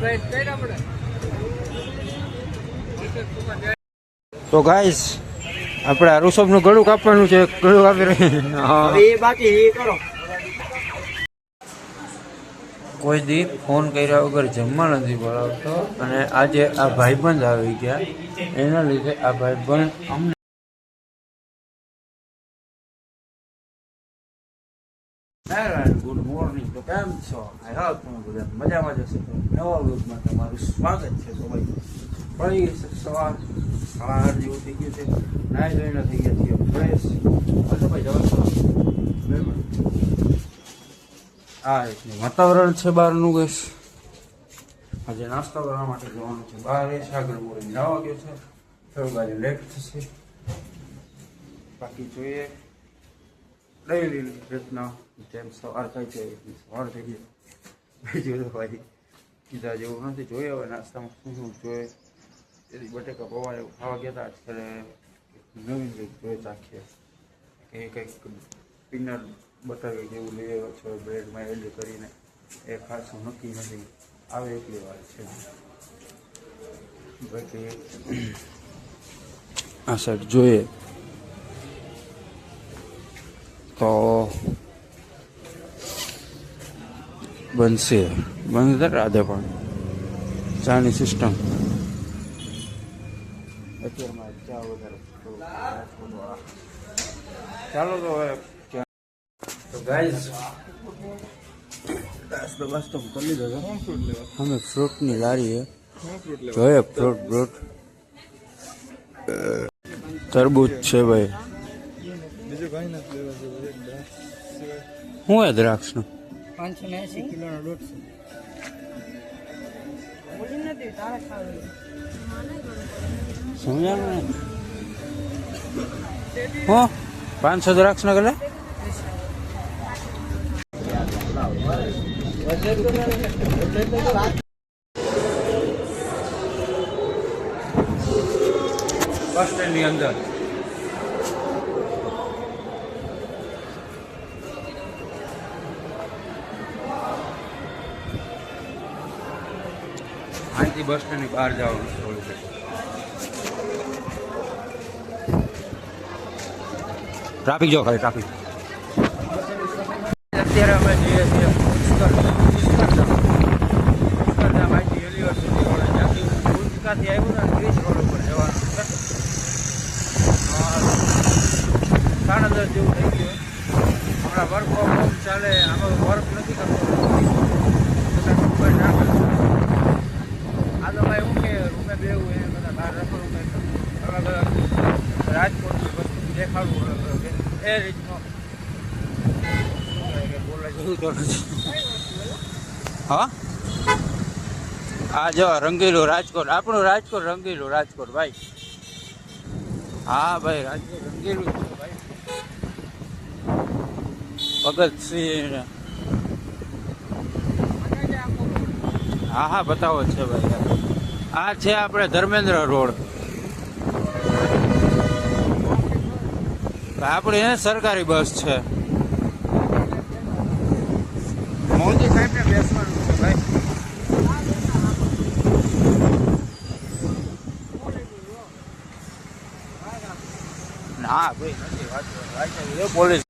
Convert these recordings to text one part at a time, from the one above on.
તો ગાઈસ આપણે આ ઋષભનું ગળું કાપવાનું છે. ગળું કાપી રહી બાકી કરો. કોઈ દી ફોન કર્યા વગર જમવા નથી બોલાવતો અને આજે આ ભાઈબંધ આવી ગયા એના લીધે આ ભાઈબંધ અમને ગુડ મોર્નિંગ. તો કેમ છો? આઈ હોપ તમે બધા મજામાં જશે. તો નવા વ્લોગમાં તમારું સ્વાગત છે. તો ભાઈ પડી ગઈ છે સવાર જેવું થઈ ગયું છે. નાઈ ધોઈને થઈ ગયા છીએ ફ્રેશ. ભાઈ જવા આ રીતનું વાતાવરણ છે બહારનું. ગેસ આજે નાસ્તા કરવા માટે જવાનું છે બહાર. સાગર મોરી જવા ગયો છે. થોડું બાજુ લેટ થશે. બાકી જોઈએ ડેલી રીતના જેમ સવાર થાય છે સવાર થઈ ગઈ. બીજું તો ભાઈ કીધા જેવું નથી. જોઈએ હવે નાસ્તામાં શું શું જોઈએ. તેથી બટેકા પૌવા એવું ખાવા ગયા હતા. અત્યારે નવીન કંઈક જોઈએ ચાખીએ કે કંઈક પીનટ બટર જેવું લઈ આવ્યો છો બ્રેડમાં એડ કરીને. એ ખાસું નક્કી નથી. આવે એટલી વાર છે. બાકી આ સાઈડ જોઈએ તો બનશે રાધે પણ ચાની સિસ્ટમ અત્યારમાં ચા વધારે. ચાલો તો હવે તો ગાઈઝ નાસ્તો કરી લીધો છે. અમે ફ્રૂટની લારી છે. જોઈએ ફ્રૂટ તરબૂચ છે ભાઈ. શું હે દ્રાક્ષનું 580 કિલોનો 150. સમજાણું ને? હો 500 દ્રાક્ષ ના કરે. બસ સ્ટેન્ડની અંદર અહીંથી બસ સ્ટેન્ડની બહાર જવાનું થોડું છે. ટ્રાફિક જો ખાલી ટ્રાફિક. અત્યારે અમે જઈએ છીએ પુષ્કરધામ આઈટી યુનિવર્સિટી રોડ. ત્યાંથી પુષ્કાથી આવ્યું ને 30 રોડ ઉપર જવાનું છે. 10:30 જેવું થઈ ગયું. હમણાં વર્ક ફ્રોમ હોમ ચાલે. આમાં વર્ક નથી કરતો. આ તો ભાઈ હું કે રૂમે બેવું એ બધા બહાર રખડું અલગ અલગ રાજકોટની વસ્તુ દેખાડવું એ રીતનો બોલે જેવું તો નથી. હા આ જો રંગીલું રાજકોટ. આપણું રાજકોટ રંગીલું રાજકોટ ભાઈ. હા ભાઈ રાજકોટ રંગીલું છે ભાઈ. ભગતસિંહ હા બતાવો છે ભાઈ. આ છે આપણે ધર્મેન્દ્ર રોડ. આપણી સરકારી બસ છે. મોદી સાહેબને બેસવાનું છે ભાઈ. ના ભાઈ નથી વાત પોલીસ.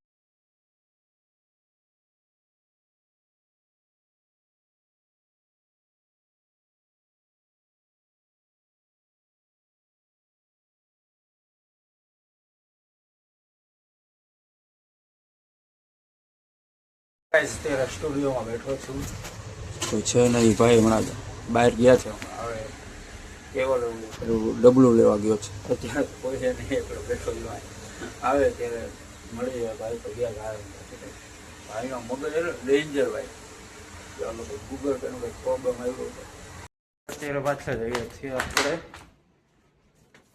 અત્યારે સ્ટુડિયોમાં બેઠો છું. કોઈ છે નહીં ભાઈ. હમણાં બહાર ગયા છે. હવે કેવલ ડબલું લેવા ગયો છે. અત્યારે કોઈ છે નહીં. એકલો બેઠો આવે ત્યારે મળી જાય. ભાઈ તો ગયા ભાઈનો મગજ એટલે ડેન્જર ભાઈ. ગૂગલ પેનો કંઈક પ્રોબ્લેમ આવ્યો હતો. અત્યારે પાછા જઈએ છીએ આપણે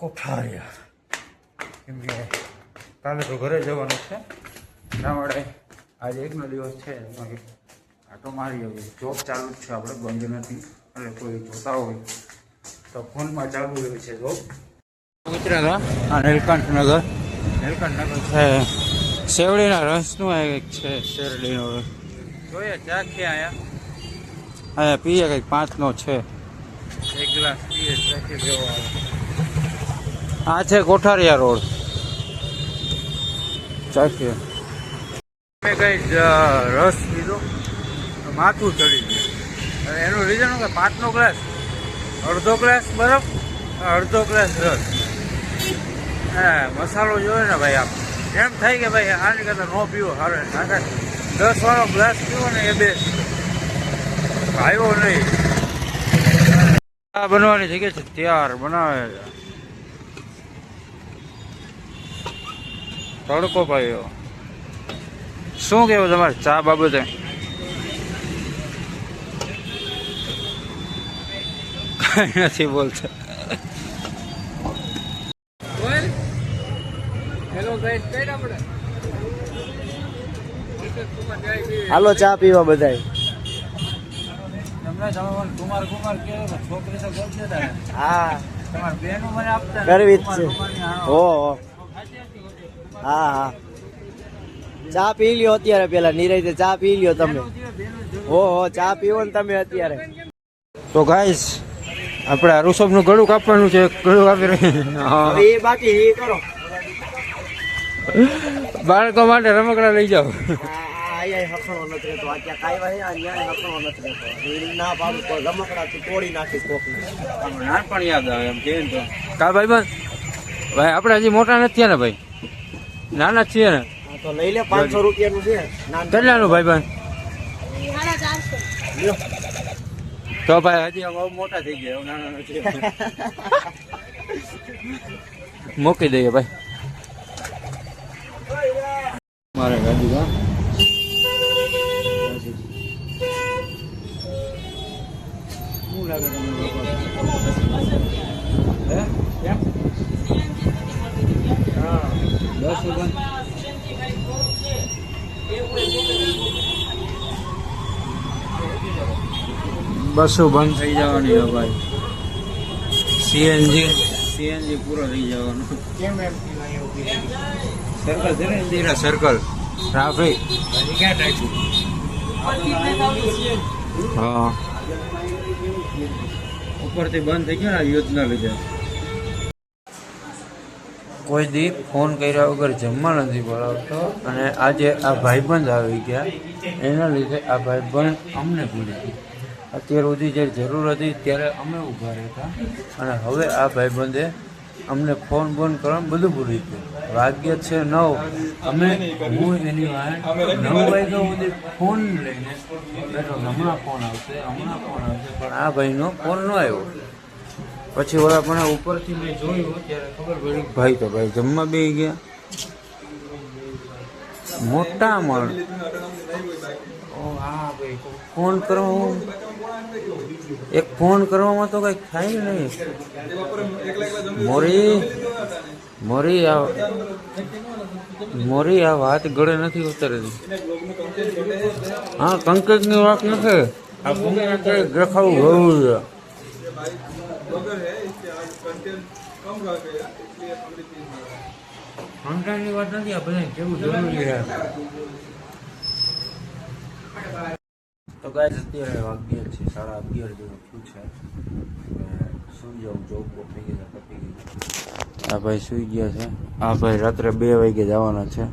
કોઠારિયા. કેમ કે કાલે તો ઘરે જવાનું છે. ના મળે આજે એકનો દિવસ છે. આટો મારી આવીએ. જોબ ચાલુ જ છે. આપણે બંધ નથી. એટલે કોઈ જોતા હોય તો ફોનમાં ચાલુ હોય છે જોબ. ઉતર્યા હતા આ નીલકંઠનગર. નીલકંઠનગર છે સેવડીના રસનું એક છે. શેરડીનો રસ જોઈએ ચાખીએ અહીંયા. અહીંયા પીએ કંઈક 5નો છે, એક ગ્લાસ પીએ ત્યાંથી જેવો આવે. આ છે કોઠારિયા રોડ. ચાખીએ. મેં કંઈ રસ લીધો, માથું ચડી ગયું. અને એનું રીઝન કે 5નો ગ્લાસ, અડધો ગ્લાસ બરફ, અડધો ગ્લાસ રસ. હા, મસાલો જોયો ને ભાઈ, આપ એમ થાય કે ભાઈ આની કરતાં ન પીવો હારે. 10વાળો ગ્લાસ પીવો ને એ બેસ્ટ. આવ્યો નહીં. ચા બનવાની જગ્યા છે, તૈયાર બનાવે છે. તડકો ભાઈઓ. શું કેવું તમારે ચા બાબતે? કઈ નથી બોલતા. હાલો ચા પીવા બધાય. કુમાર કુમાર કેવો છોકરી તો ગમશે તારે. હા, તમારા બેનો મને આપતા કરવી જ છે. હો હા હા, ચા પી લ્યો અત્યારે. પેલા નિરાંતે ચા પી લ્યો તમે. હો ચા પીવો ને તમે અત્યારે. તો ગાઈસ આપણે આ ઋષભનું ગળું કાપવાનું છે. ગળું કાપી રહ્યા. એ બાકી એ કરો. બાળકો માટે રમકડા લઈ જાઓ. નાનપણ યાદ આવે એમ કે કાલ ભાઈ બંધ. ભાઈ આપણે હજી મોટા નથી થયા ને ભાઈ, નાના જ છીએ ને. તો લઈ લે. 500 રૂપિયાનું છે. કેટલાનું ભાઈ બંધ? તો ભાઈ હજી બહુ મોટા થઈ ગયા, નાના નથી. મૂકી દઈએ ભાઈ. મારે ગાડી શું લાગે તમને લોકો? હે કેમ? હા, 10 બસો બંધ થઈ જવાની હે ભાઈ. સીએનજી પૂરો થઈ જવાનો. કેમ એમ સર્કલ છે ને, ઇન્દિરા સર્કલ ટ્રાફિક. હા, ઉપરથી બંધ થઈ ગયો ને યોજના લીધે. કોઈ દી ફોન કર્યા વગર જમવા નથી બોલાવતો, અને આજે આ ભાઈબંધ આવી ગયા એના લીધે આ ભાઈબંધ અમને ભૂલી ગયો. અત્યાર સુધી જ્યારે જરૂર હતી ત્યારે અમે ઊભા રહેતા, અને હવે આ ભાઈબંધે અમને ફોન કરવાનું બધું ભૂલી ગયું. વાગ્ય છે 9, અમે હું એની વાત 9 વાગ્યા સુધી ફોન લઈને બેઠો. હમણાં ફોન આવશે, પણ આ ભાઈનો ફોન ન આવ્યો. પછી ઓલા પણ ઉપરથી મેં જોયું ત્યારે ખબર પડી ભાઈ તો ભાઈ જમવા બે ગયા. મોટા મળ. હા ભાઈ, ફોન કરવામાં એક ફોન કરવામાં તો કઈ થાય નહીં. મોરી આ વાત ગળે નથી ઉતરતી. હા, કંકજની વાત નથી. આ કંકજ દેખાવું હોવું છે. કન્ટેન્ટની વાત નથી, આ બધા કેવું જરૂરી છે. તો ગાઈસ અત્યારે વાગ્યા છે 11:30 જેવું થયું છે. સુઈ જાઉં, જોબ થઈ ગયા પતી ગઈ. આ ભાઈ સુઈ ગયા છે. આ ભાઈ રાત્રે 2 વાગે જવાના છે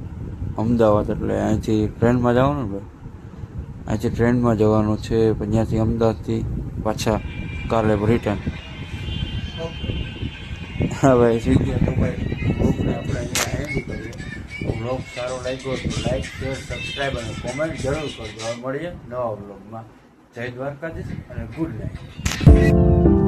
અમદાવાદ. એટલે અહીંથી ટ્રેનમાં જવાનું ને ભાઈ, અહીંથી ટ્રેનમાં જવાનું છે. પછી ત્યાંથી અમદાવાદથી પાછા કાલે રિટર્ન. હા ભાઈ સુઈ ગયા. તો ભાઈ બ્લોગને આપણે અહીંયા એન્ડ કરીએ. બ્લોગ સારો લાગ્યો તો લાઈક, શેર, સબસ્ક્રાઈબ અને કોમેન્ટ જરૂર કરજો. મળીએ નવા બ્લોગમાં. જય દ્વારકાધીશ અને ગુડ નાઇટ.